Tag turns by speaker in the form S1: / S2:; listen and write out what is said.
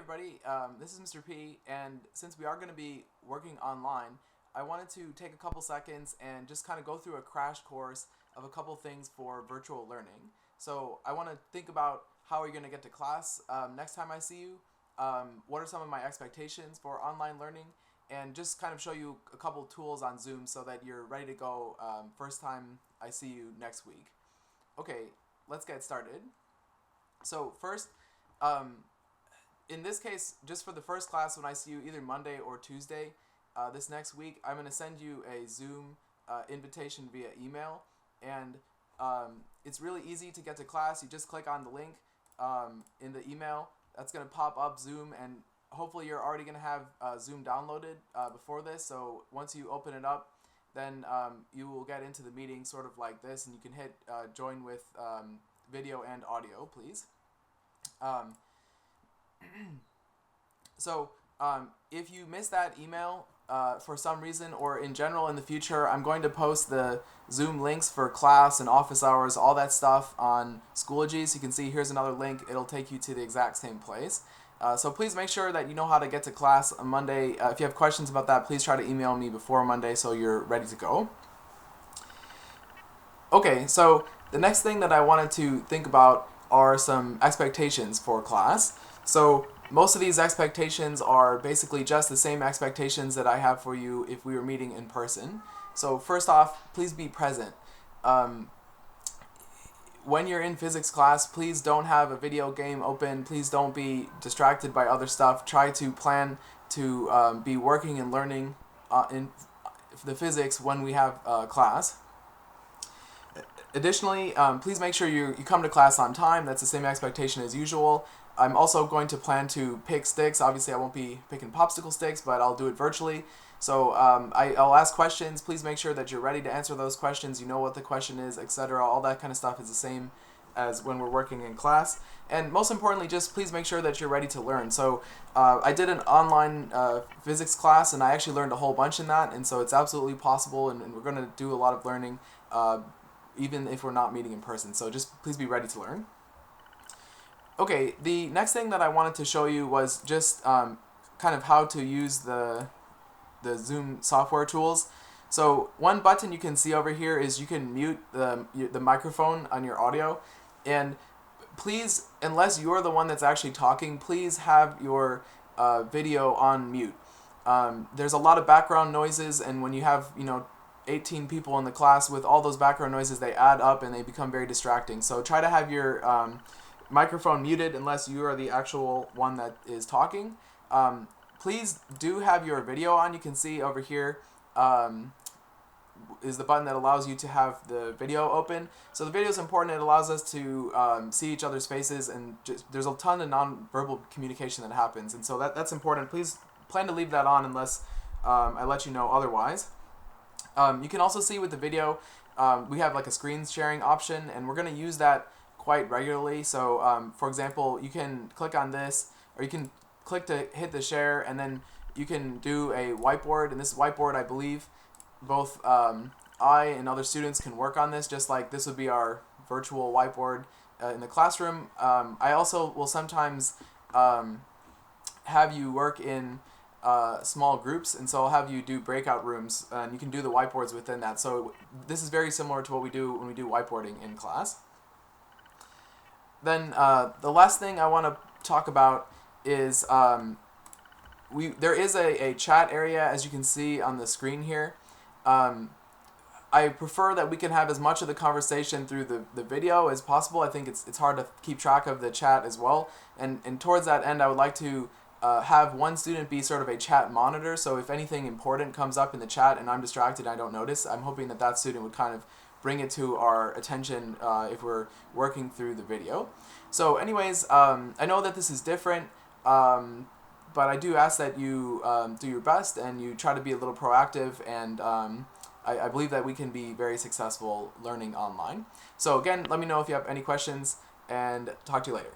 S1: everybody, this is Mr. P, and since we are going to be working online, I wanted to take a couple seconds and just kind of go through a crash course of a couple things for virtual learning. So I want to think about how are you going to get to class next time I see you, what are some of my expectations for online learning, and just kind of show you a couple tools on Zoom so that you're ready to go first time I see you next week. Okay, let's get started. So first, in this case, just for the first class, when I see you either Monday or Tuesday this next week, I'm going to send you a Zoom invitation via email. And it's really easy to get to class. You just click on the link in the email. That's going to pop up Zoom, and hopefully you're already going to have Zoom downloaded before this. So once you open it up, then you will get into the meeting sort of like this, and you can hit join with video and audio, please. So if you missed that email for some reason, or in general in the future, I'm going to post the Zoom links for class and office hours, all that stuff on Schoology. So you can see here's another link. It'll take you to the exact same place. So please make sure that you know how to get to class on Monday. If you have questions about that, please try to email me before Monday so you're ready to go. Okay, so the next thing that I wanted to think about are some expectations for class. So most of these expectations are basically just the same expectations that I have for you if we were meeting in person. So first off, please be present. When you're in physics class, please don't have a video game open. Please don't be distracted by other stuff. Try to plan to be working and learning in the physics when we have class. Additionally, please make sure you come to class on time. That's the same expectation as usual. I'm also going to plan to pick sticks. Obviously, I won't be picking popsicle sticks, but I'll do it virtually. So I'll ask questions. Please make sure that you're ready to answer those questions. You know what the question is, etc. All that kind of stuff is the same as when we're working in class. And most importantly, just please make sure that you're ready to learn. So I did an online physics class, and I actually learned a whole bunch in that. And so it's absolutely possible, and we're going to do a lot of learning even if we're not meeting in person. So just please be ready to learn. Okay, the next thing that I wanted to show you was just kind of how to use the Zoom software tools. So one button you can see over here is you can mute the microphone on your audio. And please, unless you're the one that's actually talking, please have your video on mute. There's a lot of background noises, and when you have 18 people in the class with all those background noises, they add up and they become very distracting. So try to have your microphone muted unless you are the actual one that is talking. Please do have your video on. You can see over here is the button that allows you to have the video open. So the video is important. It allows us to see each other's faces, and there's a ton of nonverbal communication that happens, and so that's important. Please plan to leave that on unless I let you know otherwise. You can also see with the video, we have like a screen sharing option, and we're going to use that quite regularly. So for example, you can click on this, or you can click to hit the share, and then you can do a whiteboard. And this whiteboard, I believe, both I and other students can work on this, just like this would be our virtual whiteboard in the classroom. I also will sometimes have you work in small groups, and so I'll have you do breakout rooms, and you can do the whiteboards within that. So this is very similar to what we do when we do whiteboarding in class. Then the last thing I want to talk about is there is a chat area, as you can see on the screen here. I prefer that we can have as much of the conversation through the video as possible. I think it's hard to keep track of the chat as well, and towards that end, I would like to have one student be sort of a chat monitor. So if anything important comes up in the chat and I'm distracted and I don't notice, I'm hoping that that student would kind of bring it to our attention if we're working through the video. So anyways, I know that this is different, but I do ask that you do your best and you try to be a little proactive, and I believe that we can be very successful learning online. So again, let me know if you have any questions, and talk to you later.